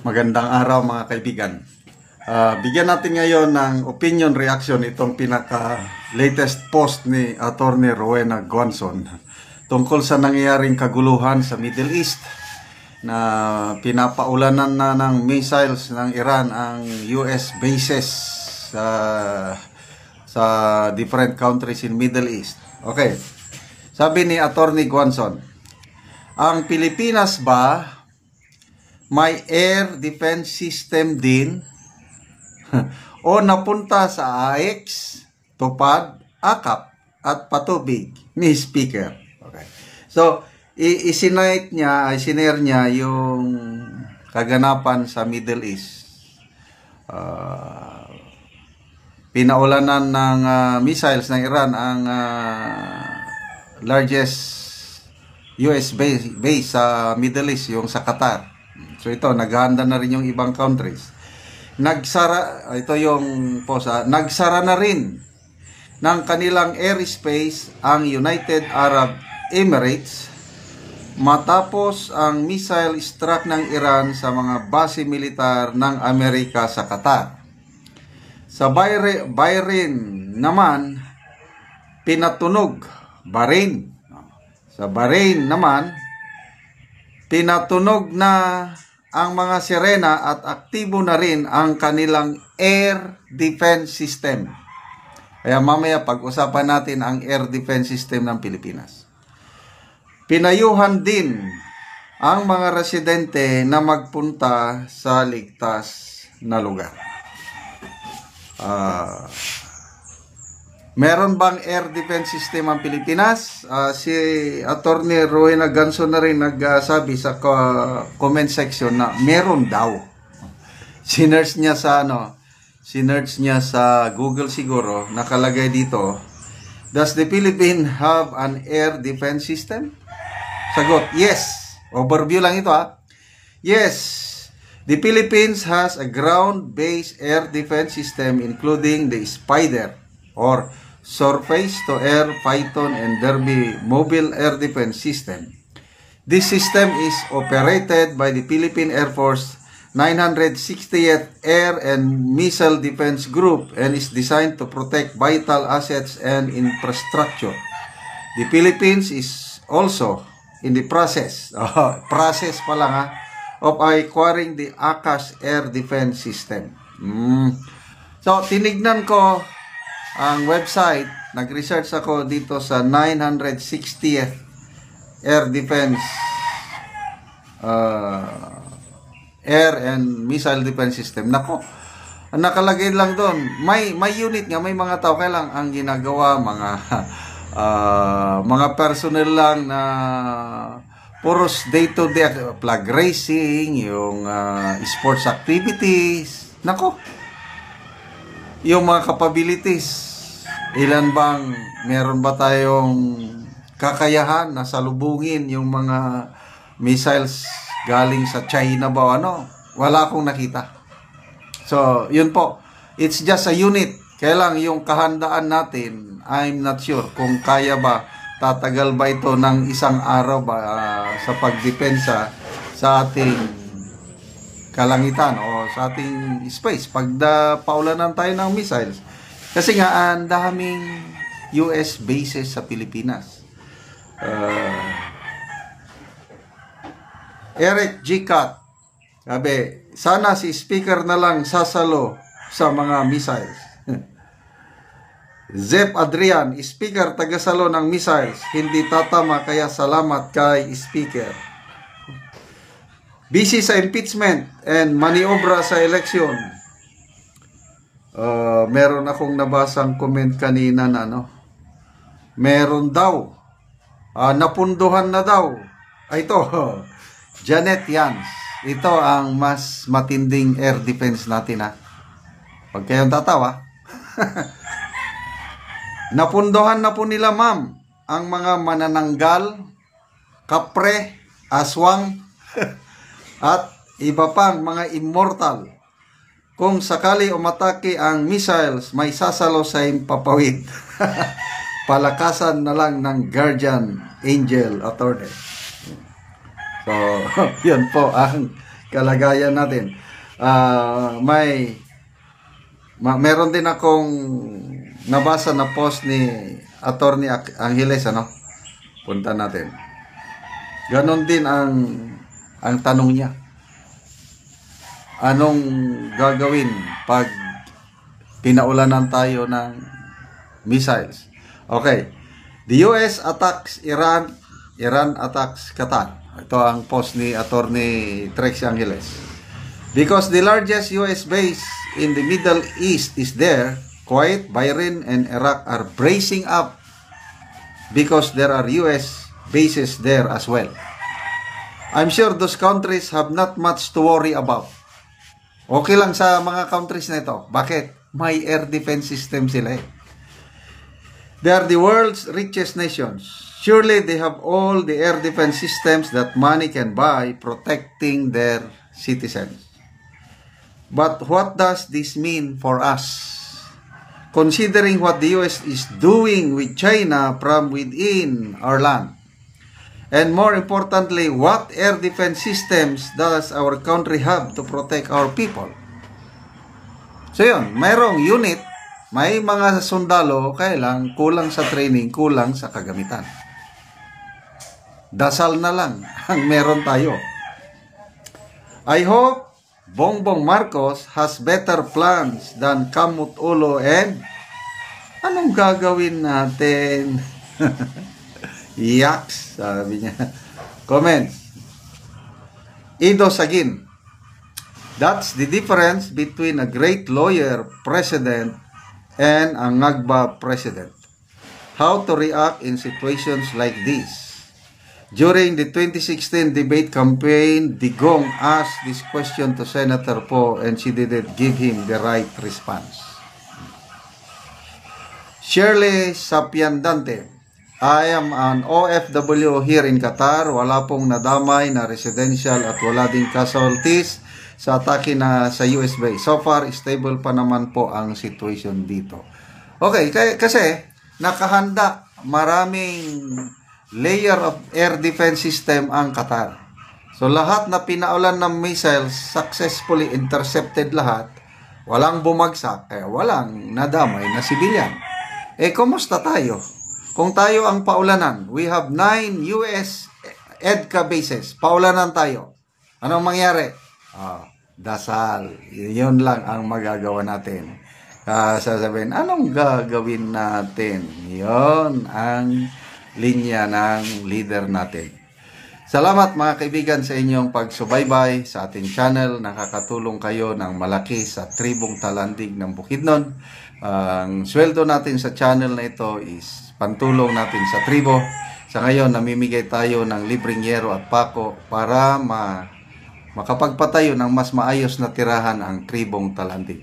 Magandang araw mga kaibigan. Bigyan natin ngayon ng opinion reaction itong pinaka-latest post ni Attorney Rowena Guanzon tungkol sa nangyayaring kaguluhan sa Middle East na pinapaulanan na ng missiles ng Iran ang US bases sa different countries in Middle East. Okay. Sabi ni Attorney Guanzon, ang Pilipinas ba may air defense system din o napunta sa AX, Tupad, Akap at Patubig ni Speaker? Okay. So, isinare niya yung kaganapan sa Middle East. Pinaulanan ng missiles ng Iran ang largest US base sa Middle East, yung sa Qatar. So ito, naghahanda na rin yung ibang countries. Ito yung posa, nagsara na rin ng kanilang airspace ang United Arab Emirates matapos ang missile strike ng Iran sa mga base militar ng Amerika sa Qatar. Sa Bahrain naman, Sa Bahrain naman, pinatunog na ang mga sirena at aktibo na rin ang kanilang air defense system. Kaya mamaya pag-usapan natin ang air defense system ng Pilipinas. Pinayuhan din ang mga residente na magpunta sa ligtas na lugar. Meron bang air defense system ang Pilipinas? Si Attorney Rowena Guanzon na rin nagsabi sa comment section na meron daw. Sinerge niya sa Google siguro, nakalagay dito, does the Philippines have an air defense system? Sagot, yes. Overview lang ito Yes. The Philippines has a ground-based air defense system including the Spider or Surface-to-Air Python and Derby mobile air defense system. This system is operated by the Philippine Air Force 960th Air and Missile Defense Group and is designed to protect vital assets and infrastructure. The Philippines is also in the process of acquiring the Akash Air Defense System. So, tinignan ko ang website, nag-research ako dito sa 960th Air Defense Air and Missile Defense System. Nako, nakalagay lang doon, may unit nga, may mga tao, kaya lang ang ginagawa, mga personnel lang na puros day-to-day, flag racing, yung sports activities. Nako, yung mga capabilities, meron ba tayong kakayahan na salubungin yung mga missiles galing sa China ba wala akong nakita. So, yun po, it's just a unit. Kaya lang yung kahandaan natin, I'm not sure kung kaya ba, tatagal ba ito ng isang araw ba sa pagdepensa sa ating kalangitan o sa ating space pag paulanan tayo ng missiles. Kasi nga ang daming US bases sa Pilipinas. Eric G. Cat, sabi, sana si Speaker na lang sasalo sa mga missiles. Zep Adrian, Speaker tagasalo ng missiles, hindi tatama kaya salamat kay Speaker. Busy sa impeachment and maniobra sa election. Meron akong nabasang comment kanina na meron daw. Napunduhan na daw. Ito, Janet Yans. Ito ang mas matinding air defense natin Huwag kayong tatawa. Napunduhan na po nila ma'am ang mga manananggal, kapre, aswang, at iba pang mga immortal. Kung sakali umatake ang missiles, may sasalo sa impapawid. Palakasan na lang ng guardian angel attorney. So, yun po ang kalagayan natin. Meron din akong nabasa na post ni Attorney Angeles, ano? Punta natin. Ganon din ang tanong niya. Anong gagawin pag pinaulanan tayo ng missiles? Okay. The US attacks Iran, Iran attacks Qatar. Ito ang post ni Attorney Trex Angeles. Because the largest US base in the Middle East is there, Kuwait, Bahrain, and Iraq are bracing up because there are US bases there as well. I'm sure those countries have not much to worry about. Okay lang sa mga countries na ito. Bakit? May air defense system sila eh. They are the world's richest nations. Surely they have all the air defense systems that money can buy, protecting their citizens. But what does this mean for us? Considering what the US is doing with China from within our land. And more importantly, what air defense systems does our country have to protect our people? So yun, mayroong unit, may mga sundalo, kailang kulang sa training, kulang sa kagamitan. Dasal na lang ang meron tayo. I hope Bongbong Marcos has better plans than Kamut Ulo and anong gagawin natin? Yaks, sabi niya. Comments. Ido Sagin. That's the difference between a great lawyer president and a ngagba president. How to react in situations like this. During the 2016 debate campaign, Digong asked this question to Senator Poe and she didn't give him the right response. Shirley Sapiandante. I am an OFW here in Qatar. Wala pong nadamay na residential at wala ding casualties sa atake na sa US base. So far, stable pa naman po ang situation dito. Okay, kasi nakahanda maraming layer of air defense system ang Qatar. So lahat na pinaulan ng missiles successfully intercepted lahat. Walang bumagsak, walang nadamay na civilian. Kumusta tayo? Kung tayo ang paulanan, we have 9 US EDCA bases. Paulanan tayo. Anong mangyari? Dasal. Yun lang ang magagawa natin. Sasabihin, anong gagawin natin? Yun ang linya ng leader natin. Salamat mga kaibigan sa inyong pagsubaybay sa ating channel. Nakakatulong kayo ng malaki sa tribong Talandig ng Bukidnon. Ang sweldo natin sa channel na ito is pantulong natin sa tribo. Sa ngayon, namimigay tayo ng libreng yero at pako para makapagpatayo ng mas maayos na tirahan ang tribong Talandig.